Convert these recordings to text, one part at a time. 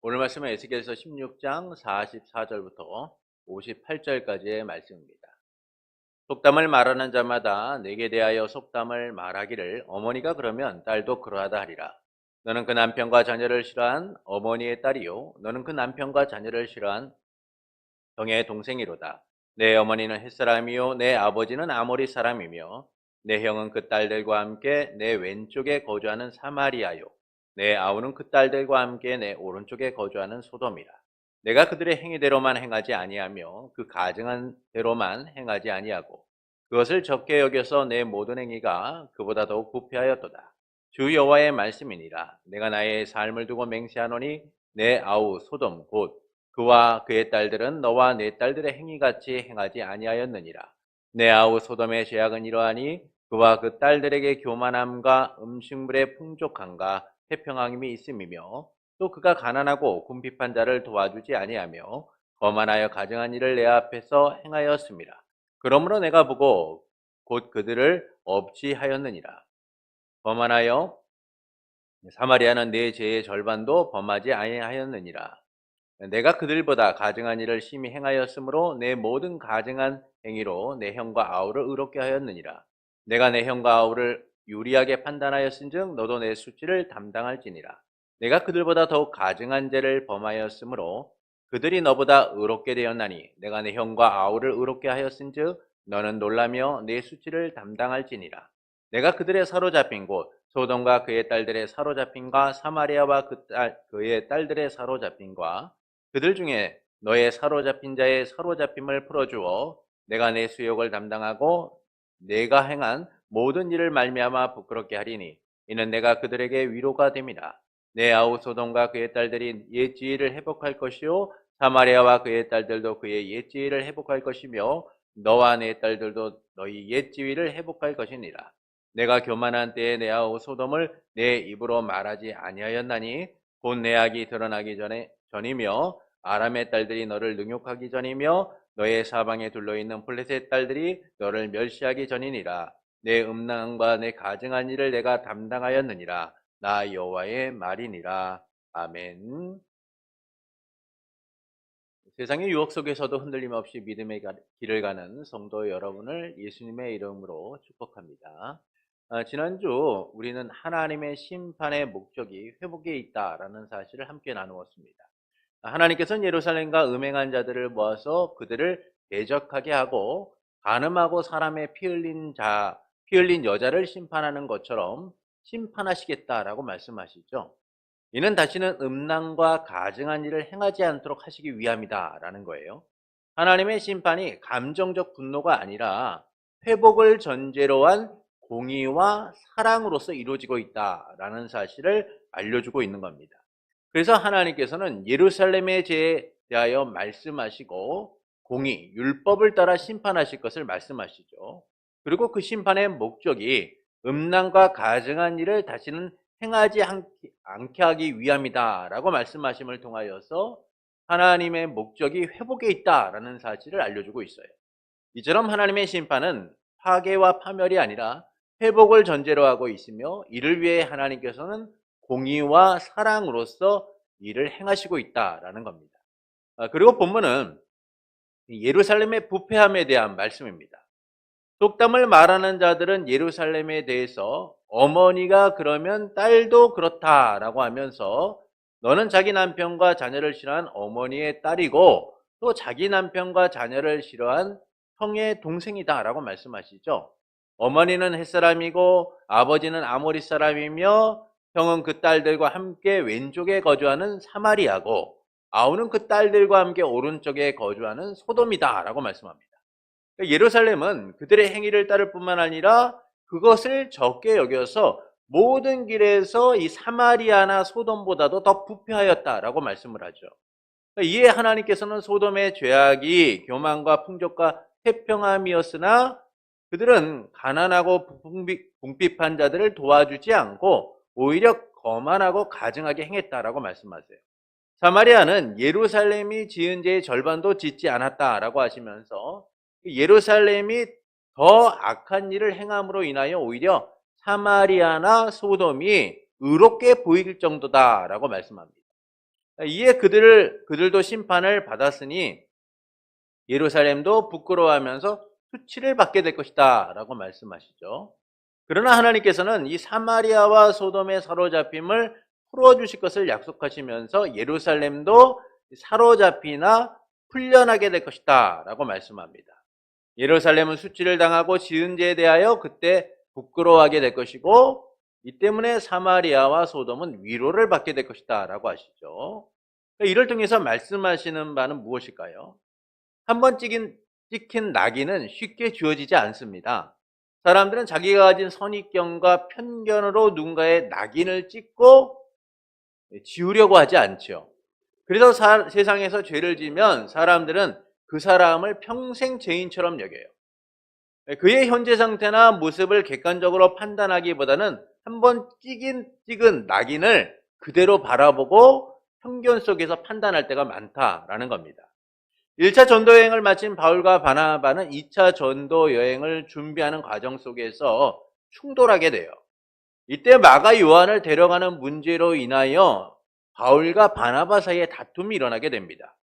오늘 말씀은 에스겔서 16장 44절부터 58절까지의 말씀입니다. 속담을 말하는 자마다 내게 대하여 속담을 말하기를 어머니가 그러면 딸도 그러하다 하리라. 너는 그 남편과 자녀를 싫어한 어머니의 딸이요 너는 그 남편과 자녀를 싫어한 형의 동생이로다. 내 어머니는 햇사람이요 내 아버지는 아모리 사람이며 내 형은 그 딸들과 함께 내 왼쪽에 거주하는 사마리아요 내 아우는 그 딸들과 함께 내 오른쪽에 거주하는 소돔이라. 내가 그들의 행위대로만 행하지 아니하며 그 가증한 대로만 행하지 아니하고 그것을 적게 여겨서 내 모든 행위가 그보다 더욱 부패하였도다. 주 여호와의 말씀이니라. 내가 나의 삶을 두고 맹세하노니 내 아우 소돔 곧 그와 그의 딸들은 너와 내 딸들의 행위같이 행하지 아니하였느니라. 내 아우 소돔의 죄악은 이러하니 그와 그 딸들에게 교만함과 음식물의 풍족함과 태평함이 있음이며 또 그가 가난하고 궁핍한 자를 도와주지 아니하며 거만하여 가증한 일을 내 앞에서 행하였음이라. 그러므로 내가 보고 곧 그들을 업지하였느니라. 거만하여 사마리아는 내 죄의 절반도 범하지 아니하였느니라. 내가 그들보다 가증한 일을 심히 행하였으므로 내 모든 가증한 행위로 내 형과 아우를 의롭게 하였느니라. 내가 내 형과 아우를 유리하게 판단하였은즉 너도 내 수치를 담당할지니라. 내가 그들보다 더욱 가증한 죄를 범하였으므로 그들이 너보다 의롭게 되었나니 내가 내 형과 아우를 의롭게 하였은즉 너는 놀라며 내 수치를 담당할지니라. 내가 그들의 사로잡힌 곳 소돔과 그의 딸들의 사로잡힌과 사마리아와 그의 딸들의 사로잡힌과 그들 중에 너의 사로잡힌 자의 사로잡힘을 풀어주어 내가 내 수욕을 담당하고 내가 행한 모든 일을 말미암아 부끄럽게 하리니 이는 내가 그들에게 위로가 됨이라. 내 아우 소돔과 그의 딸들이 옛 지위를 회복할 것이요 사마리아와 그의 딸들도 그의 옛 지위를 회복할 것이며 너와 내 딸들도 너희 옛 지위를 회복할 것이니라. 내가 교만한 때에 내 아우 소돔을 내 입으로 말하지 아니하였나니 곧 내 악이 드러나기 전이며 아람의 딸들이 너를 능욕하기 전이며 너의 사방에 둘러있는 블레셋 딸들이 너를 멸시하기 전이니라. 내 음란과 내 가증한 일을 내가 담당하였느니라. 나 여호와의 말이니라. 아멘. 세상의 유혹 속에서도 흔들림 없이 믿음의 길을 가는 성도 여러분을 예수님의 이름으로 축복합니다. 지난주 우리는 하나님의 심판의 목적이 회복에 있다라는 사실을 함께 나누었습니다. 하나님께서는 예루살렘과 음행한 자들을 모아서 그들을 대적하게 하고 간음하고 사람의 피 흘린 여자를 심판하는 것처럼 심판하시겠다라고 말씀하시죠. 이는 다시는 음란과 가증한 일을 행하지 않도록 하시기 위함이다라는 거예요. 하나님의 심판이 감정적 분노가 아니라 회복을 전제로 한 공의와 사랑으로서 이루어지고 있다라는 사실을 알려주고 있는 겁니다. 그래서 하나님께서는 예루살렘에 대하여 말씀하시고 공의, 율법을 따라 심판하실 것을 말씀하시죠. 그리고 그 심판의 목적이 음란과 가증한 일을 다시는 행하지 않게 하기 위함이다라고 말씀하심을 통하여서 하나님의 목적이 회복에 있다라는 사실을 알려주고 있어요. 이처럼 하나님의 심판은 파괴와 파멸이 아니라 회복을 전제로 하고 있으며 이를 위해 하나님께서는 공의와 사랑으로서 일을 행하시고 있다라는 겁니다. 그리고 본문은 예루살렘의 부패함에 대한 말씀입니다. 속담을 말하는 자들은 예루살렘에 대해서 어머니가 그러면 딸도 그렇다라고 하면서 너는 자기 남편과 자녀를 싫어한 어머니의 딸이고 또 자기 남편과 자녀를 싫어한 형의 동생이다라고 말씀하시죠. 어머니는 햇사람이고 아버지는 아모리 사람이며 형은 그 딸들과 함께 왼쪽에 거주하는 사마리아고 아우는 그 딸들과 함께 오른쪽에 거주하는 소돔이다라고 말씀합니다. 예루살렘은 그들의 행위를 따를 뿐만 아니라 그것을 적게 여겨서 모든 길에서 이 사마리아나 소돔보다도 더 부패하였다라고 말씀을 하죠. 이에 하나님께서는 소돔의 죄악이 교만과 풍족과 태평함이었으나 그들은 가난하고 궁핍한 자들을 도와주지 않고 오히려 거만하고 가증하게 행했다라고 말씀하세요. 사마리아는 예루살렘이 지은 죄의 절반도 짓지 않았다라고 하시면서 예루살렘이 더 악한 일을 행함으로 인하여 오히려 사마리아나 소돔이 의롭게 보일 정도다라고 말씀합니다. 이에 그들도 심판을 받았으니 예루살렘도 부끄러워하면서 수치를 받게 될 것이다 라고 말씀하시죠. 그러나 하나님께서는 이 사마리아와 소돔의 사로잡힘을 풀어주실 것을 약속하시면서 예루살렘도 사로잡히나 풀려나게 될 것이다 라고 말씀합니다. 예루살렘은 수치를 당하고 지은 죄에 대하여 그때 부끄러워하게 될 것이고, 이 때문에 사마리아와 소돔은 위로를 받게 될 것이다 라고 하시죠. 이를 통해서 말씀하시는 바는 무엇일까요? 한번 찍힌 낙인은 쉽게 지워지지 않습니다. 사람들은 자기가 가진 선입견과 편견으로 누군가의 낙인을 찍고 지우려고 하지 않죠. 그래서 세상에서 죄를 지면 사람들은 그 사람을 평생 죄인처럼 여겨요. 그의 현재 상태나 모습을 객관적으로 판단하기보다는 한번 찍은 낙인을 그대로 바라보고 편견 속에서 판단할 때가 많다라는 겁니다. 1차 전도 여행을 마친 바울과 바나바는 2차 전도 여행을 준비하는 과정 속에서 충돌하게 돼요. 이때 마가 요한을 데려가는 문제로 인하여 바울과 바나바 사이에 다툼이 일어나게 됩니다.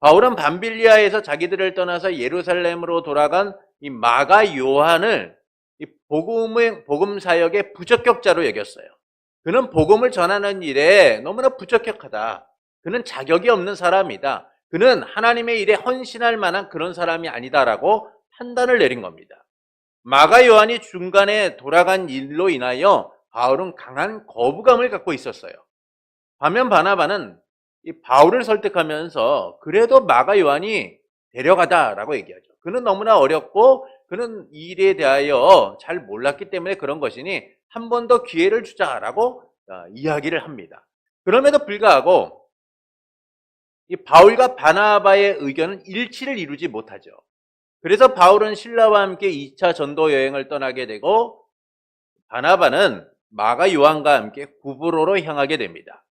바울은 밤빌리아에서 자기들을 떠나서 예루살렘으로 돌아간 이 마가 요한을 이 복음 사역의 부적격자로 여겼어요. 그는 복음을 전하는 일에 너무나 부적격하다. 그는 자격이 없는 사람이다. 그는 하나님의 일에 헌신할 만한 그런 사람이 아니다라고 판단을 내린 겁니다. 마가 요한이 중간에 돌아간 일로 인하여 바울은 강한 거부감을 갖고 있었어요. 반면 바나바는 이 바울을 설득하면서 그래도 마가 요한이 데려가다라고 얘기하죠. 그는 너무나 어렸고 그는 이 일에 대하여 잘 몰랐기 때문에 그런 것이니 한 번 더 기회를 주자라고 이야기를 합니다. 그럼에도 불구하고 이 바울과 바나바의 의견은 일치를 이루지 못하죠. 그래서 바울은 실라와 함께 2차 전도 여행을 떠나게 되고 바나바는 마가 요한과 함께 구브로로 향하게 됩니다.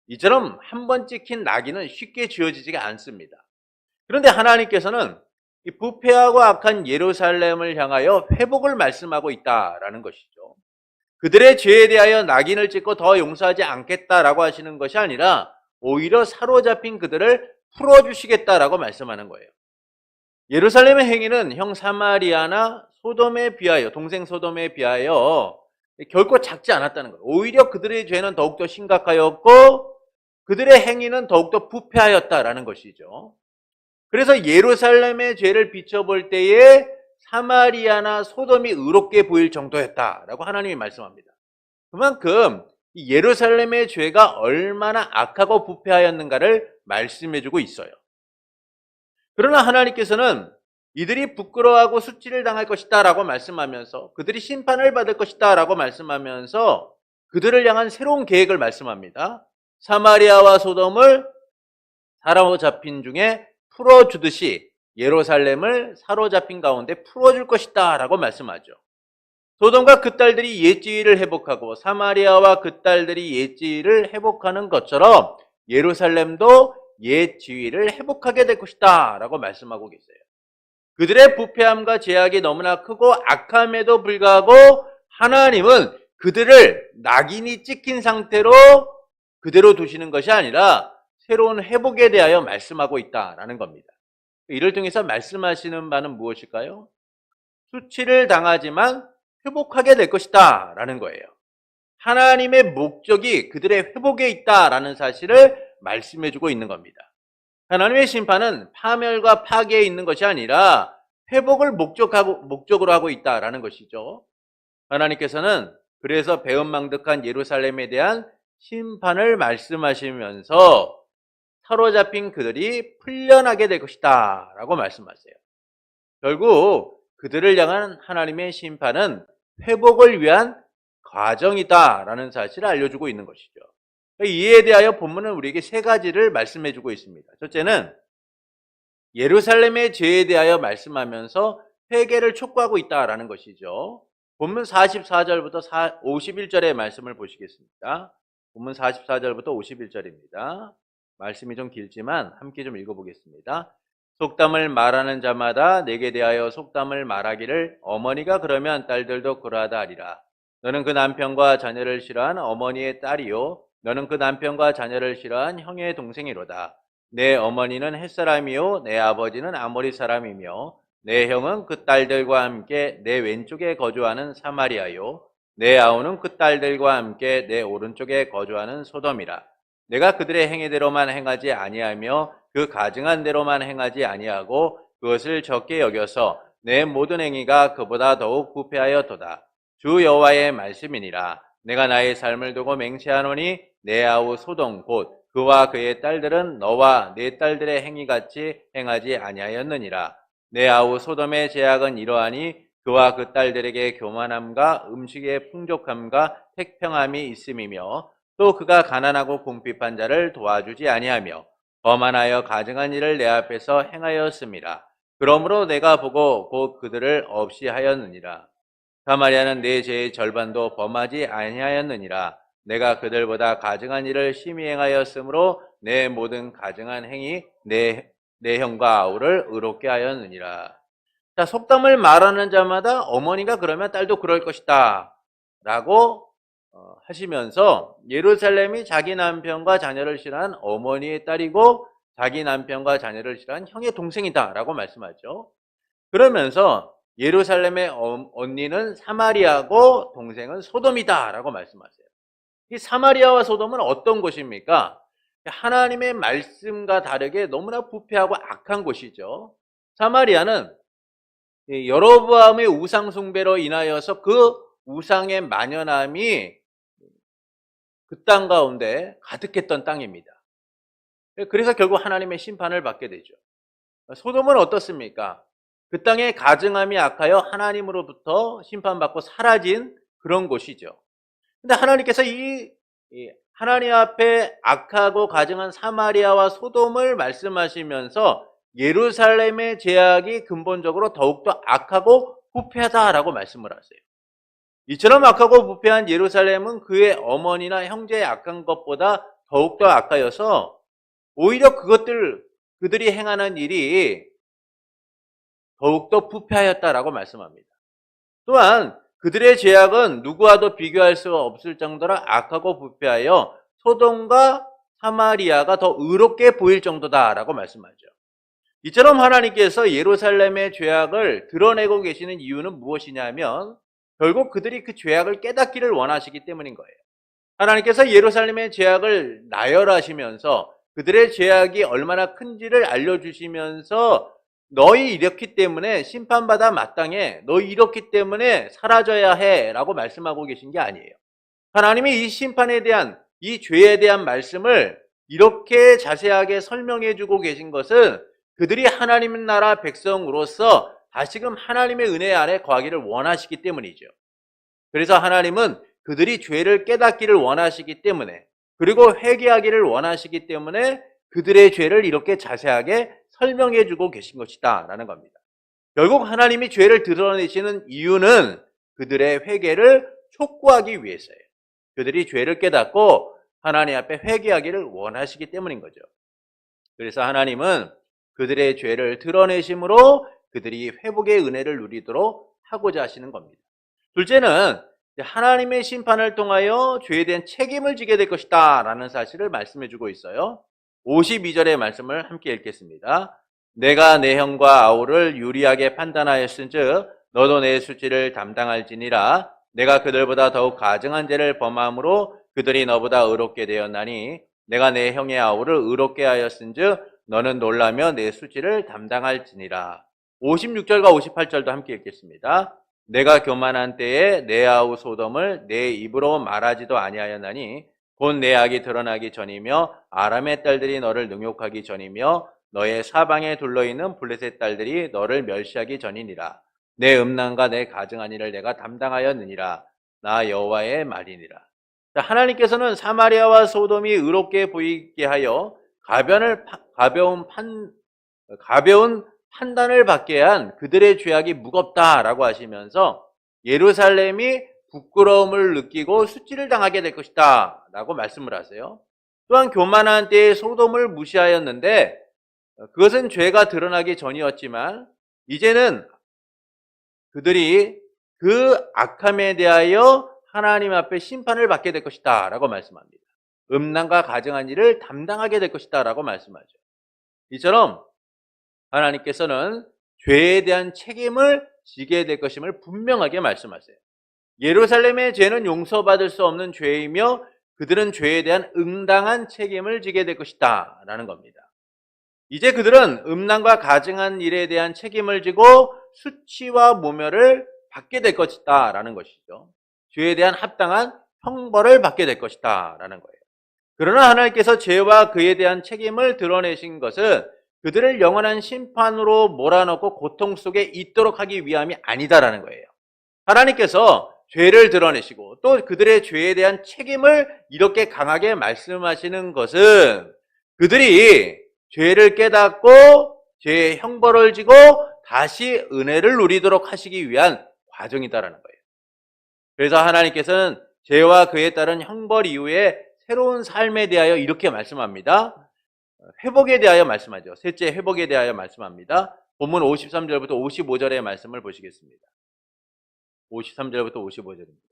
이처럼 한 번 찍힌 낙인은 쉽게 지워지지가 않습니다. 그런데 하나님께서는 이 부패하고 악한 예루살렘을 향하여 회복을 말씀하고 있다라는 것이죠. 그들의 죄에 대하여 낙인을 찍고 더 용서하지 않겠다라고 하시는 것이 아니라 오히려 사로잡힌 그들을 풀어주시겠다라고 말씀하는 거예요. 예루살렘의 행위는 형 사마리아나 소돔에 비하여, 동생 소돔에 비하여 결코 작지 않았다는 거예요. 오히려 그들의 죄는 더욱더 심각하였고 그들의 행위는 더욱더 부패하였다라는 것이죠. 그래서 예루살렘의 죄를 비춰볼 때에 사마리아나 소돔이 의롭게 보일 정도였다라고 하나님이 말씀합니다. 그만큼 이 예루살렘의 죄가 얼마나 악하고 부패하였는가를 말씀해주고 있어요. 그러나 하나님께서는 이들이 부끄러워하고 수치를 당할 것이다 라고 말씀하면서 그들이 심판을 받을 것이다 라고 말씀하면서 그들을 향한 새로운 계획을 말씀합니다. 사마리아와 소돔을 사로잡힌 중에 풀어주듯이 예루살렘을 사로잡힌 가운데 풀어줄 것이다 라고 말씀하죠. 소돔과 그 딸들이 옛지위를 회복하고 사마리아와 그 딸들이 옛지위를 회복하는 것처럼 예루살렘도 옛지위를 회복하게 될 것이다 라고 말씀하고 계세요. 그들의 부패함과 죄악이 너무나 크고 악함에도 불구하고 하나님은 그들을 낙인이 찍힌 상태로 그대로 두시는 것이 아니라 새로운 회복에 대하여 말씀하고 있다라는 겁니다. 이를 통해서 말씀하시는 바는 무엇일까요? 수치를 당하지만 회복하게 될 것이다 라는 거예요. 하나님의 목적이 그들의 회복에 있다라는 사실을 말씀해주고 있는 겁니다. 하나님의 심판은 파멸과 파괴에 있는 것이 아니라 회복을 목적으로 하고 있다라는 것이죠. 하나님께서는 그래서 배은망덕한 예루살렘에 대한 심판을 말씀하시면서 사로잡힌 그들이 풀려나게 될 것이다 라고 말씀하세요. 결국 그들을 향한 하나님의 심판은 회복을 위한 과정이다 라는 사실을 알려주고 있는 것이죠. 이에 대하여 본문은 우리에게 세 가지를 말씀해주고 있습니다. 첫째는 예루살렘의 죄에 대하여 말씀하면서 회개를 촉구하고 있다라는 것이죠. 본문 44절부터 51절의 말씀을 보시겠습니다. 본문 44절부터 51절입니다. 말씀이 좀 길지만 함께 좀 읽어보겠습니다. 속담을 말하는 자마다 내게 대하여 속담을 말하기를 어머니가 그러면 딸들도 그러하다 하리라. 너는 그 남편과 자녀를 싫어한 어머니의 딸이요 너는 그 남편과 자녀를 싫어한 형의 동생이로다. 내 어머니는 햇사람이요 내 아버지는 아모리 사람이며 내 형은 그 딸들과 함께 내 왼쪽에 거주하는 사마리아요 내 아우는 그 딸들과 함께 내 오른쪽에 거주하는 소돔이라. 내가 그들의 행위대로만 행하지 아니하며 그 가증한 대로만 행하지 아니하고 그것을 적게 여겨서 내 모든 행위가 그보다 더욱 부패하였도다. 주 여호와의 말씀이니라. 내가 나의 삶을 두고 맹세하노니 내 아우 소돔 곧 그와 그의 딸들은 너와 네 딸들의 행위같이 행하지 아니하였느니라. 내 아우 소돔의 제약은 이러하니 그와 그 딸들에게 교만함과 음식의 풍족함과 택평함이 있음이며 또 그가 가난하고 궁핍한 자를 도와주지 아니하며 거만하여 가증한 일을 내 앞에서 행하였음이라. 그러므로 내가 보고 곧 그들을 없이 하였느니라. 사마리아는 내 죄의 절반도 범하지 아니하였느니라. 내가 그들보다 가증한 일을 심히 행하였으므로 내 모든 가증한 행위 내 형과 아우를 의롭게 하였느니라. 자, 속담을 말하는 자마다 어머니가 그러면 딸도 그럴 것이다 라고 하시면서 예루살렘이 자기 남편과 자녀를 싫어한 어머니의 딸이고 자기 남편과 자녀를 싫어한 형의 동생이다 라고 말씀하죠. 그러면서 예루살렘의 언니는 사마리아고 동생은 소돔이다 라고 말씀하세요. 이 사마리아와 소돔은 어떤 곳입니까? 하나님의 말씀과 다르게 너무나 부패하고 악한 곳이죠. 사마리아는 여로보암의 우상 숭배로 인하여서 그 우상의 만연함이 그 땅 가운데 가득했던 땅입니다. 그래서 결국 하나님의 심판을 받게 되죠. 소돔은 어떻습니까? 그 땅의 가증함이 악하여 하나님으로부터 심판받고 사라진 그런 곳이죠. 근데 하나님께서 이 하나님 앞에 악하고 가증한 사마리아와 소돔을 말씀하시면서 예루살렘의 죄악이 근본적으로 더욱더 악하고 부패하다라고 말씀을 하세요. 이처럼 악하고 부패한 예루살렘은 그의 어머니나 형제의 악한 것보다 더욱더 악하여서 오히려 그들이 행하는 일이 더욱더 부패하였다라고 말씀합니다. 또한 그들의 죄악은 누구와도 비교할 수 없을 정도로 악하고 부패하여 소돔과 사마리아가 더 의롭게 보일 정도다라고 말씀하죠. 이처럼 하나님께서 예루살렘의 죄악을 드러내고 계시는 이유는 무엇이냐면 결국 그들이 그 죄악을 깨닫기를 원하시기 때문인 거예요. 하나님께서 예루살렘의 죄악을 나열하시면서 그들의 죄악이 얼마나 큰지를 알려주시면서 너희 이렇기 때문에 심판받아 마땅해, 너희 이렇기 때문에 사라져야 해 라고 말씀하고 계신 게 아니에요. 하나님이 이 심판에 대한, 이 죄에 대한 말씀을 이렇게 자세하게 설명해 주고 계신 것은 그들이 하나님 나라 백성으로서 다시금 하나님의 은혜 아래 거하기를 원하시기 때문이죠. 그래서 하나님은 그들이 죄를 깨닫기를 원하시기 때문에, 그리고 회개하기를 원하시기 때문에 그들의 죄를 이렇게 자세하게 설명해 주고 계신 것이다 라는 겁니다. 결국 하나님이 죄를 드러내시는 이유는 그들의 회개를 촉구하기 위해서예요. 그들이 죄를 깨닫고 하나님 앞에 회개하기를 원하시기 때문인 거죠. 그래서 하나님은 그들의 죄를 드러내심으로 그들이 회복의 은혜를 누리도록 하고자 하시는 겁니다. 둘째는 하나님의 심판을 통하여 죄에 대한 책임을 지게 될 것이다 라는 사실을 말씀해 주고 있어요. 52절의 말씀을 함께 읽겠습니다. 내가 내 형과 아우를 유리하게 판단하였은즉 너도 내 수치를 담당할지니라. 내가 그들보다 더욱 가증한 죄를 범함으로 그들이 너보다 의롭게 되었나니 내가 내 형의 아우를 의롭게 하였은즉 너는 놀라며 내 수치를 담당할지니라. 56절과 58절도 함께 읽겠습니다. 내가 교만한 때에 내 아우 소돔을 내 입으로 말하지도 아니하였나니 곧 내 악이 드러나기 전이며 아람의 딸들이 너를 능욕하기 전이며 너의 사방에 둘러있는 블레셋 딸들이 너를 멸시하기 전이니라. 내 음란과 내 가증한 일을 내가 담당하였느니라. 나 여호와의 말이니라. 하나님께서는 사마리아와 소돔이 의롭게 보이게 하여 가벼운 판단을 받게 한 그들의 죄악이 무겁다라고 하시면서 예루살렘이 부끄러움을 느끼고 수치를 당하게 될 것이다 라고 말씀을 하세요. 또한 교만한 때에 소돔을 무시하였는데 그것은 죄가 드러나기 전이었지만 이제는 그들이 그 악함에 대하여 하나님 앞에 심판을 받게 될 것이다 라고 말씀합니다. 음란과 가증한 일을 담당하게 될 것이다 라고 말씀하죠. 이처럼 하나님께서는 죄에 대한 책임을 지게 될 것임을 분명하게 말씀하세요. 예루살렘의 죄는 용서받을 수 없는 죄이며 그들은 죄에 대한 응당한 책임을 지게 될 것이다 라는 겁니다. 이제 그들은 음란과 가증한 일에 대한 책임을 지고 수치와 모멸을 받게 될 것이다 라는 것이죠. 죄에 대한 합당한 형벌을 받게 될 것이다 라는 거예요. 그러나 하나님께서 죄와 그에 대한 책임을 드러내신 것은 그들을 영원한 심판으로 몰아넣고 고통 속에 있도록 하기 위함이 아니다라는 거예요. 하나님께서 죄를 드러내시고 또 그들의 죄에 대한 책임을 이렇게 강하게 말씀하시는 것은 그들이 죄를 깨닫고 죄의 형벌을 지고 다시 은혜를 누리도록 하시기 위한 과정이다라는 거예요. 그래서 하나님께서는 죄와 그에 따른 형벌 이후에 새로운 삶에 대하여 이렇게 말씀합니다. 회복에 대하여 말씀하죠. 셋째 회복에 대하여 말씀합니다. 본문 53절부터 55절의 말씀을 보시겠습니다. 53절부터 55절입니다.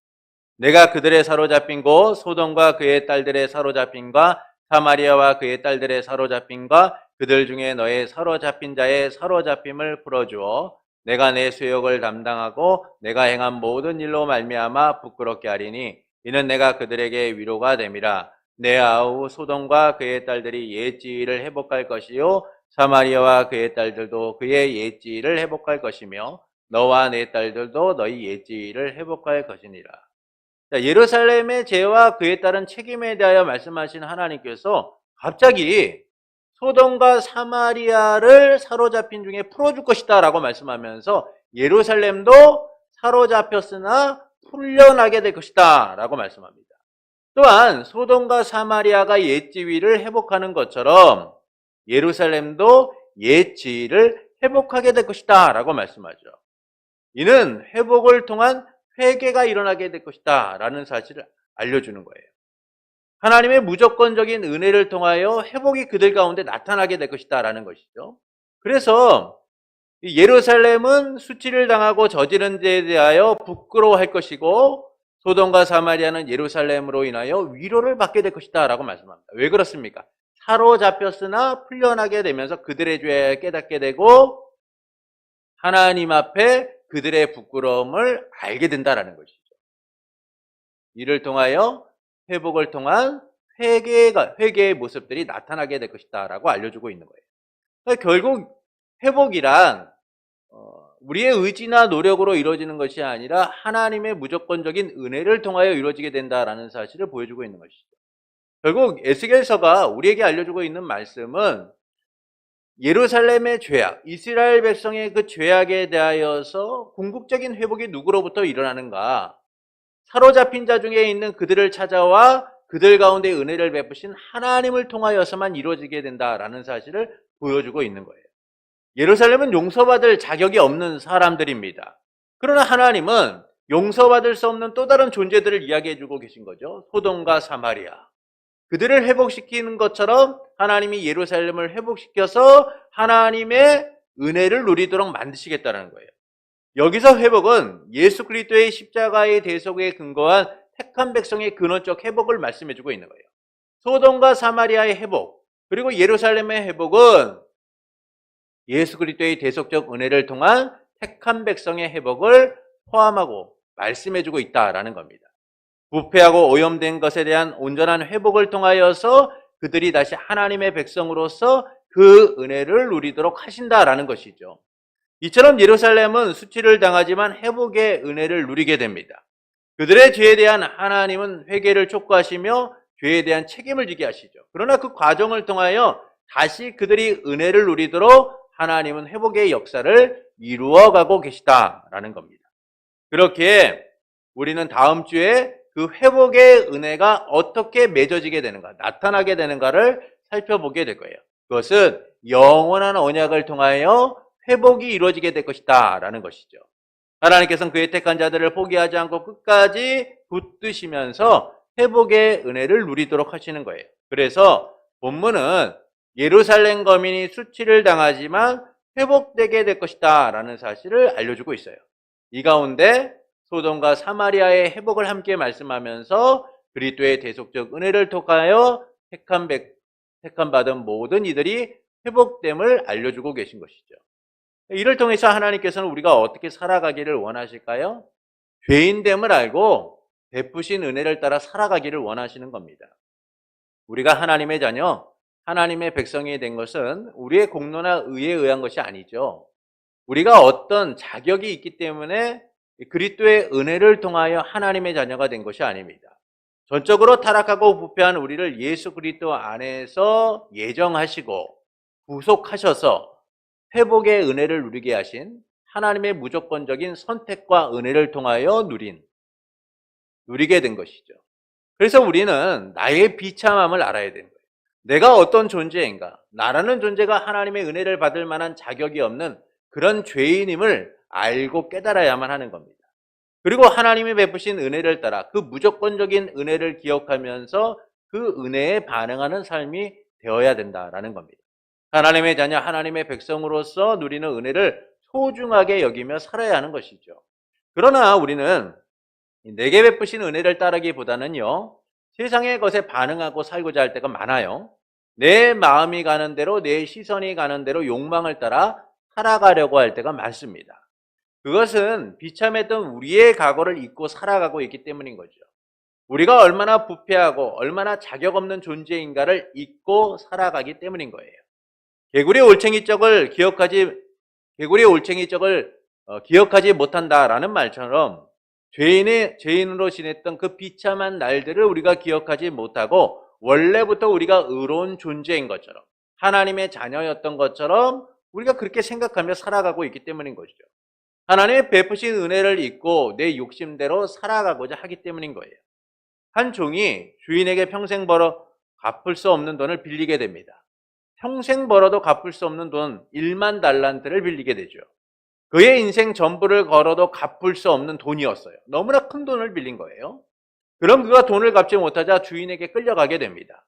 내가 그들의 사로잡힌 곳 소돔과 그의 딸들의 사로잡힌과 사마리아와 그의 딸들의 사로잡힌과 그들 중에 너의 사로잡힌 자의 사로잡힘을 풀어주어 내가 내 수욕을 담당하고 내가 행한 모든 일로 말미암아 부끄럽게 하리니 이는 내가 그들에게 위로가 됨이라. 내 아우 소돔과 그의 딸들이 옛지위를 회복할 것이요 사마리아와 그의 딸들도 그의 옛지위를 회복할 것이며 너와 내 딸들도 너희 옛지위를 회복할 것이니라. 자, 예루살렘의 죄와 그에 따른 책임에 대하여 말씀하신 하나님께서 갑자기 소돔과 사마리아를 사로잡힌 중에 풀어줄 것이다 라고 말씀하면서 예루살렘도 사로잡혔으나 풀려나게 될 것이다 라고 말씀합니다. 또한 소돔과 사마리아가 옛 지위를 회복하는 것처럼 예루살렘도 옛 지위를 회복하게 될 것이다 라고 말씀하죠. 이는 회복을 통한 회개가 일어나게 될 것이다 라는 사실을 알려주는 거예요. 하나님의 무조건적인 은혜를 통하여 회복이 그들 가운데 나타나게 될 것이다 라는 것이죠. 그래서 예루살렘은 수치를 당하고 저지른 데에 대하여 부끄러워할 것이고 소돔과 사마리아는 예루살렘으로 인하여 위로를 받게 될 것이다 라고 말씀합니다. 왜 그렇습니까? 사로잡혔으나 풀려나게 되면서 그들의 죄를 깨닫게 되고 하나님 앞에 그들의 부끄러움을 알게 된다라는 것이죠. 이를 통하여 회복을 통한 회개의 모습들이 나타나게 될 것이다 라고 알려주고 있는 거예요. 그러니까 결국 회복이란 우리의 의지나 노력으로 이루어지는 것이 아니라 하나님의 무조건적인 은혜를 통하여 이루어지게 된다라는 사실을 보여주고 있는 것이죠. 결국 에스겔서가 우리에게 알려주고 있는 말씀은 예루살렘의 죄악, 이스라엘 백성의 그 죄악에 대하여서 궁극적인 회복이 누구로부터 일어나는가? 사로잡힌 자 중에 있는 그들을 찾아와 그들 가운데 은혜를 베푸신 하나님을 통하여서만 이루어지게 된다라는 사실을 보여주고 있는 거예요. 예루살렘은 용서받을 자격이 없는 사람들입니다. 그러나 하나님은 용서받을 수 없는 또 다른 존재들을 이야기해주고 계신 거죠. 소돔과 사마리아. 그들을 회복시키는 것처럼 하나님이 예루살렘을 회복시켜서 하나님의 은혜를 누리도록 만드시겠다는 거예요. 여기서 회복은 예수 그리스도의 십자가의 대속에 근거한 택한 백성의 근원적 회복을 말씀해주고 있는 거예요. 소돔과 사마리아의 회복, 그리고 예루살렘의 회복은 예수 그리스도의 대속적 은혜를 통한 택한 백성의 회복을 포함하고 말씀해주고 있다라는 겁니다. 부패하고 오염된 것에 대한 온전한 회복을 통하여서 그들이 다시 하나님의 백성으로서 그 은혜를 누리도록 하신다라는 것이죠. 이처럼 예루살렘은 수치를 당하지만 회복의 은혜를 누리게 됩니다. 그들의 죄에 대한 하나님은 회개를 촉구하시며 죄에 대한 책임을 지게 하시죠. 그러나 그 과정을 통하여 다시 그들이 은혜를 누리도록 하나님은 회복의 역사를 이루어가고 계시다라는 겁니다. 그렇게 우리는 다음 주에 그 회복의 은혜가 어떻게 맺어지게 되는가, 나타나게 되는가를 살펴보게 될 거예요. 그것은 영원한 언약을 통하여 회복이 이루어지게 될 것이다 라는 것이죠. 하나님께서는 그의 택한 자들을 포기하지 않고 끝까지 붙드시면서 회복의 은혜를 누리도록 하시는 거예요. 그래서 본문은 예루살렘 거민이 수치를 당하지만 회복되게 될 것이다 라는 사실을 알려주고 있어요. 이 가운데 소돔과 사마리아의 회복을 함께 말씀하면서 그리스도의 대속적 은혜를 통하여 택함 받은 모든 이들이 회복됨을 알려주고 계신 것이죠. 이를 통해서 하나님께서는 우리가 어떻게 살아가기를 원하실까요? 죄인됨을 알고 베푸신 은혜를 따라 살아가기를 원하시는 겁니다. 우리가 하나님의 자녀, 하나님의 백성이 된 것은 우리의 공로나 의에 의한 것이 아니죠. 우리가 어떤 자격이 있기 때문에 그리스도의 은혜를 통하여 하나님의 자녀가 된 것이 아닙니다. 전적으로 타락하고 부패한 우리를 예수 그리스도 안에서 예정하시고 구속하셔서 회복의 은혜를 누리게 하신 하나님의 무조건적인 선택과 은혜를 통하여 누리게 된 것이죠. 그래서 우리는 나의 비참함을 알아야 되는 거예요. 내가 어떤 존재인가? 나라는 존재가 하나님의 은혜를 받을 만한 자격이 없는 그런 죄인임을 알고 깨달아야만 하는 겁니다. 그리고 하나님이 베푸신 은혜를 따라 그 무조건적인 은혜를 기억하면서 그 은혜에 반응하는 삶이 되어야 된다라는 겁니다. 하나님의 자녀, 하나님의 백성으로서 누리는 은혜를 소중하게 여기며 살아야 하는 것이죠. 그러나 우리는 내게 베푸신 은혜를 따르기보다는요, 세상의 것에 반응하고 살고자 할 때가 많아요. 내 마음이 가는 대로, 내 시선이 가는 대로 욕망을 따라 살아가려고 할 때가 많습니다. 그것은 비참했던 우리의 과거를 잊고 살아가고 있기 때문인 거죠. 우리가 얼마나 부패하고 얼마나 자격 없는 존재인가를 잊고 살아가기 때문인 거예요. 개구리 올챙이 쪽을 기억하지 못한다라는 말처럼 죄인으로 지냈던 그 비참한 날들을 우리가 기억하지 못하고 원래부터 우리가 의로운 존재인 것처럼 하나님의 자녀였던 것처럼 우리가 그렇게 생각하며 살아가고 있기 때문인 것이죠. 하나님의 베푸신 은혜를 잊고 내 욕심대로 살아가고자 하기 때문인 거예요. 한 종이 주인에게 평생 벌어 갚을 수 없는 돈을 빌리게 됩니다. 평생 벌어도 갚을 수 없는 돈 1만 달란트를 빌리게 되죠. 그의 인생 전부를 걸어도 갚을 수 없는 돈이었어요. 너무나 큰 돈을 빌린 거예요. 그럼 그가 돈을 갚지 못하자 주인에게 끌려가게 됩니다.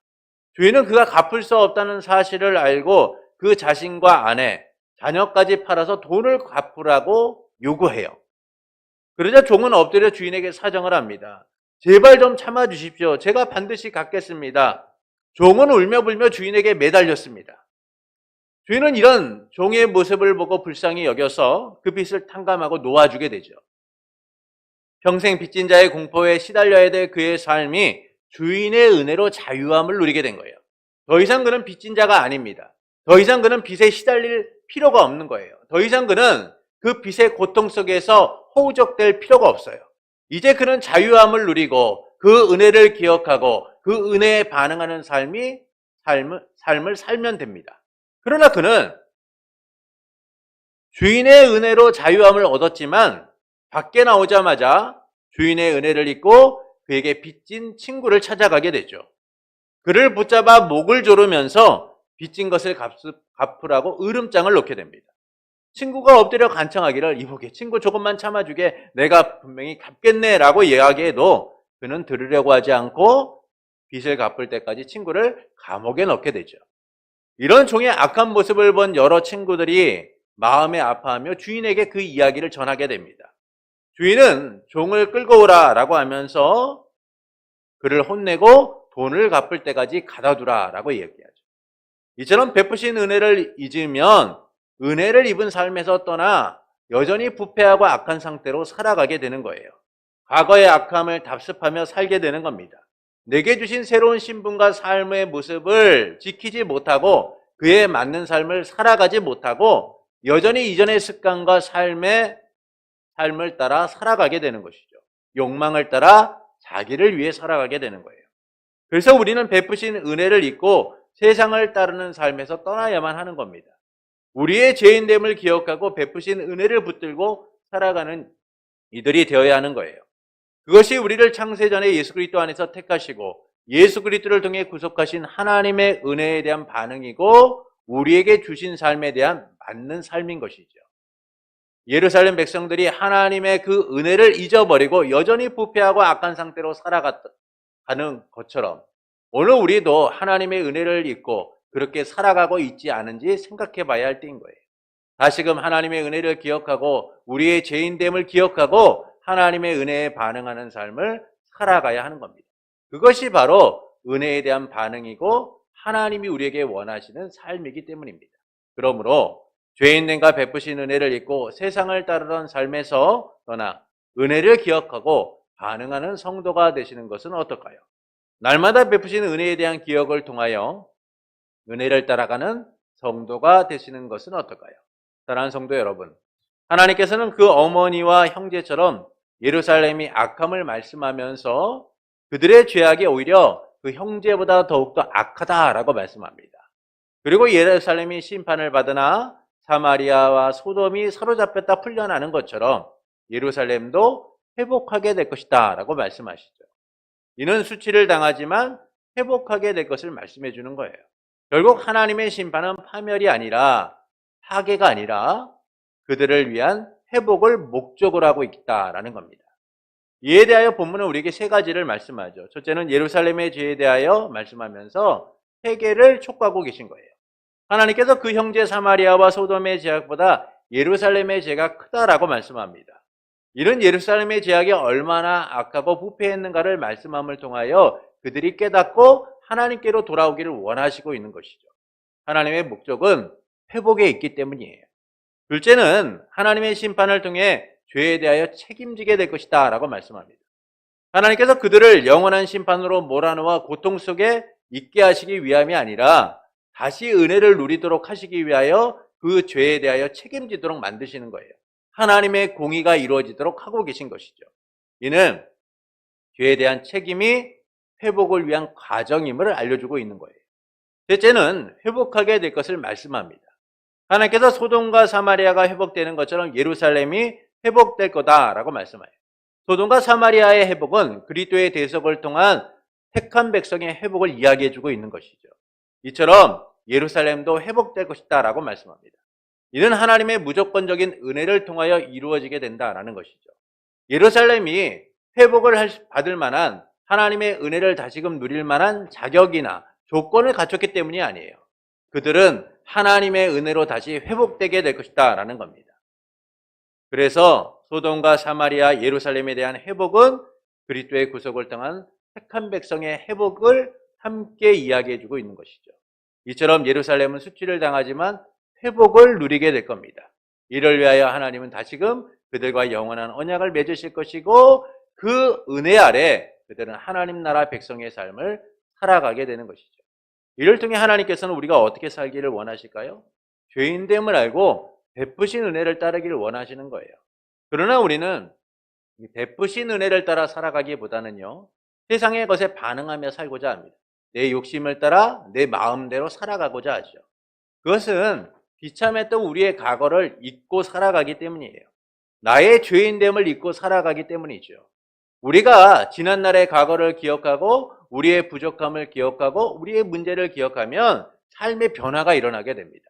주인은 그가 갚을 수 없다는 사실을 알고 그 자신과 아내, 자녀까지 팔아서 돈을 갚으라고 요구해요. 그러자 종은 엎드려 주인에게 사정을 합니다. 제발 좀 참아 주십시오. 제가 반드시 갚겠습니다. 종은 울며 불며 주인에게 매달렸습니다. 주인은 이런 종의 모습을 보고 불쌍히 여겨서 그 빚을 탕감하고 놓아주게 되죠. 평생 빚진 자의 공포에 시달려야 될 그의 삶이 주인의 은혜로 자유함을 누리게 된 거예요. 더 이상 그는 빚진 자가 아닙니다. 더 이상 그는 빚에 시달릴 필요가 없는 거예요. 더 이상 그는 그 빚의 고통 속에서 허우적댈 필요가 없어요. 이제 그는 자유함을 누리고 그 은혜를 기억하고 그 은혜에 반응하는 삶을 살면 됩니다. 그러나 그는 주인의 은혜로 자유함을 얻었지만 밖에 나오자마자 주인의 은혜를 잊고 그에게 빚진 친구를 찾아가게 되죠. 그를 붙잡아 목을 조르면서 빚진 것을 갚으라고 으름장을 놓게 됩니다. 친구가 엎드려 간청하기를 이보게 친구 조금만 참아주게 내가 분명히 갚겠네 라고 이야기해도 그는 들으려고 하지 않고 빚을 갚을 때까지 친구를 감옥에 넣게 되죠. 이런 종의 악한 모습을 본 여러 친구들이 마음에 아파하며 주인에게 그 이야기를 전하게 됩니다. 주인은 종을 끌고 오라 라고 하면서 그를 혼내고 돈을 갚을 때까지 가둬두라 라고 얘기하죠. 이처럼 베푸신 은혜를 잊으면 은혜를 입은 삶에서 떠나 여전히 부패하고 악한 상태로 살아가게 되는 거예요. 과거의 악함을 답습하며 살게 되는 겁니다. 내게 주신 새로운 신분과 삶의 모습을 지키지 못하고 그에 맞는 삶을 살아가지 못하고 여전히 이전의 습관과 삶을 따라 살아가게 되는 것이죠. 욕망을 따라 자기를 위해 살아가게 되는 거예요. 그래서 우리는 베푸신 은혜를 잊고 세상을 따르는 삶에서 떠나야만 하는 겁니다. 우리의 죄인됨을 기억하고 베푸신 은혜를 붙들고 살아가는 이들이 되어야 하는 거예요. 그것이 우리를 창세전에 예수 그리스도 안에서 택하시고 예수 그리스도를 통해 구속하신 하나님의 은혜에 대한 반응이고 우리에게 주신 삶에 대한 맞는 삶인 것이죠. 예루살렘 백성들이 하나님의 그 은혜를 잊어버리고 여전히 부패하고 악한 상태로 살아가는 것처럼 오늘 우리도 하나님의 은혜를 잊고 그렇게 살아가고 있지 않은지 생각해 봐야 할 때인 거예요. 다시금 하나님의 은혜를 기억하고 우리의 죄인됨을 기억하고 하나님의 은혜에 반응하는 삶을 살아가야 하는 겁니다. 그것이 바로 은혜에 대한 반응이고 하나님이 우리에게 원하시는 삶이기 때문입니다. 그러므로 죄인됨과 베푸신 은혜를 잊고 세상을 따르던 삶에서 떠나 은혜를 기억하고 반응하는 성도가 되시는 것은 어떨까요? 날마다 베푸신 은혜에 대한 기억을 통하여 은혜를 따라가는 성도가 되시는 것은 어떨까요? 사랑하는 성도 여러분, 하나님께서는 그 어머니와 형제처럼 예루살렘이 악함을 말씀하면서 그들의 죄악이 오히려 그 형제보다 더욱더 악하다라고 말씀합니다. 그리고 예루살렘이 심판을 받으나 사마리아와 소돔이 사로잡혔다 풀려나는 것처럼 예루살렘도 회복하게 될 것이다 라고 말씀하시죠. 이는 수치를 당하지만 회복하게 될 것을 말씀해 주는 거예요. 결국 하나님의 심판은 파멸이 아니라 파괴가 아니라 그들을 위한 회복을 목적으로 하고 있다라는 겁니다. 이에 대하여 본문은 우리에게 세 가지를 말씀하죠. 첫째는 예루살렘의 죄에 대하여 말씀하면서 회개를 촉구하고 계신 거예요. 하나님께서 그 형제 사마리아와 소돔의 죄악보다 예루살렘의 죄가 크다라고 말씀합니다. 이는 예루살렘의 죄악이 얼마나 악하고 부패했는가를 말씀함을 통하여 그들이 깨닫고 하나님께로 돌아오기를 원하시고 있는 것이죠. 하나님의 목적은 회복에 있기 때문이에요. 둘째는 하나님의 심판을 통해 죄에 대하여 책임지게 될 것이다 라고 말씀합니다. 하나님께서 그들을 영원한 심판으로 몰아넣어 고통 속에 있게 하시기 위함이 아니라 다시 은혜를 누리도록 하시기 위하여 그 죄에 대하여 책임지도록 만드시는 거예요. 하나님의 공의가 이루어지도록 하고 계신 것이죠. 이는 죄에 대한 책임이 회복을 위한 과정임을 알려주고 있는 거예요. 셋째는 회복하게 될 것을 말씀합니다. 하나님께서 소돔과 사마리아가 회복되는 것처럼 예루살렘이 회복될 거다라고 말씀해요. 소돔과 사마리아의 회복은 그리스도의 대속을 통한 택한 백성의 회복을 이야기해주고 있는 것이죠. 이처럼 예루살렘도 회복될 것이다라고 말씀합니다. 이는 하나님의 무조건적인 은혜를 통하여 이루어지게 된다라는 것이죠. 예루살렘이 회복을 받을 만한 하나님의 은혜를 다시금 누릴 만한 자격이나 조건을 갖췄기 때문이 아니에요. 그들은 하나님의 은혜로 다시 회복되게 될 것이다라는 겁니다. 그래서 소돔과 사마리아, 예루살렘에 대한 회복은 그리스도의 구속을 통한 택한 백성의 회복을 함께 이야기해주고 있는 것이죠. 이처럼 예루살렘은 수치를 당하지만 회복을 누리게 될 겁니다. 이를 위하여 하나님은 다시금 그들과 영원한 언약을 맺으실 것이고 그 은혜 아래 그들은 하나님 나라 백성의 삶을 살아가게 되는 것이죠. 이를 통해 하나님께서는 우리가 어떻게 살기를 원하실까요? 죄인됨을 알고 베푸신 은혜를 따르기를 원하시는 거예요. 그러나 우리는 베푸신 은혜를 따라 살아가기보다는요, 세상의 것에 반응하며 살고자 합니다. 내 욕심을 따라 내 마음대로 살아가고자 하죠. 그것은 비참했던 우리의 과거를 잊고 살아가기 때문이에요. 나의 죄인됨을 잊고 살아가기 때문이죠. 우리가 지난날의 과거를 기억하고 우리의 부족함을 기억하고 우리의 문제를 기억하면 삶의 변화가 일어나게 됩니다.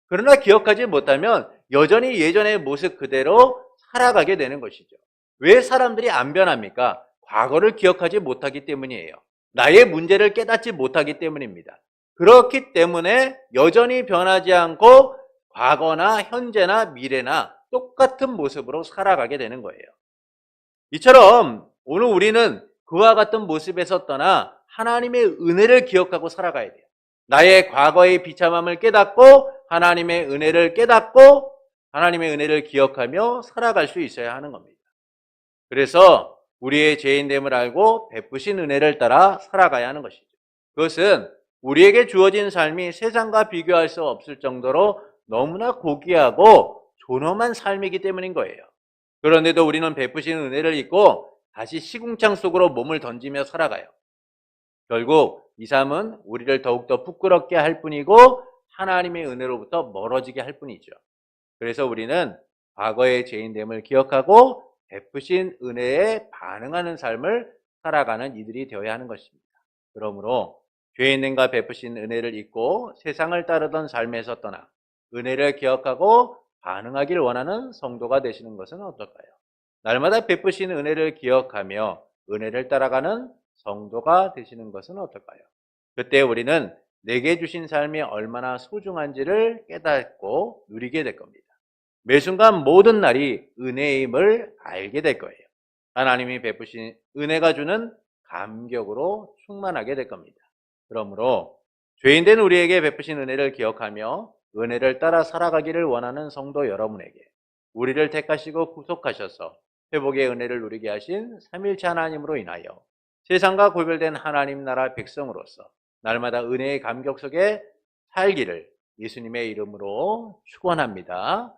그러나 기억하지 못하면 여전히 예전의 모습 그대로 살아가게 되는 것이죠. 왜 사람들이 안 변합니까? 과거를 기억하지 못하기 때문이에요. 나의 문제를 깨닫지 못하기 때문입니다. 그렇기 때문에 여전히 변하지 않고 과거나 현재나 미래나 똑같은 모습으로 살아가게 되는 거예요. 이처럼 오늘 우리는 그와 같은 모습에서 떠나 하나님의 은혜를 기억하고 살아가야 돼요. 나의 과거의 비참함을 깨닫고 하나님의 은혜를 깨닫고 하나님의 은혜를 기억하며 살아갈 수 있어야 하는 겁니다. 그래서 우리의 죄인됨을 알고 베푸신 은혜를 따라 살아가야 하는 것이죠. 그것은 우리에게 주어진 삶이 세상과 비교할 수 없을 정도로 너무나 고귀하고 존엄한 삶이기 때문인 거예요. 그런데도 우리는 베푸신 은혜를 잊고 다시 시궁창 속으로 몸을 던지며 살아가요. 결국 이 삶은 우리를 더욱더 부끄럽게 할 뿐이고 하나님의 은혜로부터 멀어지게 할 뿐이죠. 그래서 우리는 과거의 죄인됨을 기억하고 베푸신 은혜에 반응하는 삶을 살아가는 이들이 되어야 하는 것입니다. 그러므로 죄인됨과 베푸신 은혜를 잊고 세상을 따르던 삶에서 떠나 은혜를 기억하고 반응하길 원하는 성도가 되시는 것은 어떨까요? 날마다 베푸신 은혜를 기억하며 은혜를 따라가는 성도가 되시는 것은 어떨까요? 그때 우리는 내게 주신 삶이 얼마나 소중한지를 깨닫고 누리게 될 겁니다. 매 순간 모든 날이 은혜임을 알게 될 거예요. 하나님이 베푸신 은혜가 주는 감격으로 충만하게 될 겁니다. 그러므로 죄인된 우리에게 베푸신 은혜를 기억하며 은혜를 따라 살아가기를 원하는 성도 여러분에게 우리를 택하시고 구속하셔서 회복의 은혜를 누리게 하신 삼일체 하나님으로 인하여 세상과 구별된 하나님 나라 백성으로서 날마다 은혜의 감격 속에 살기를 예수님의 이름으로 축원합니다.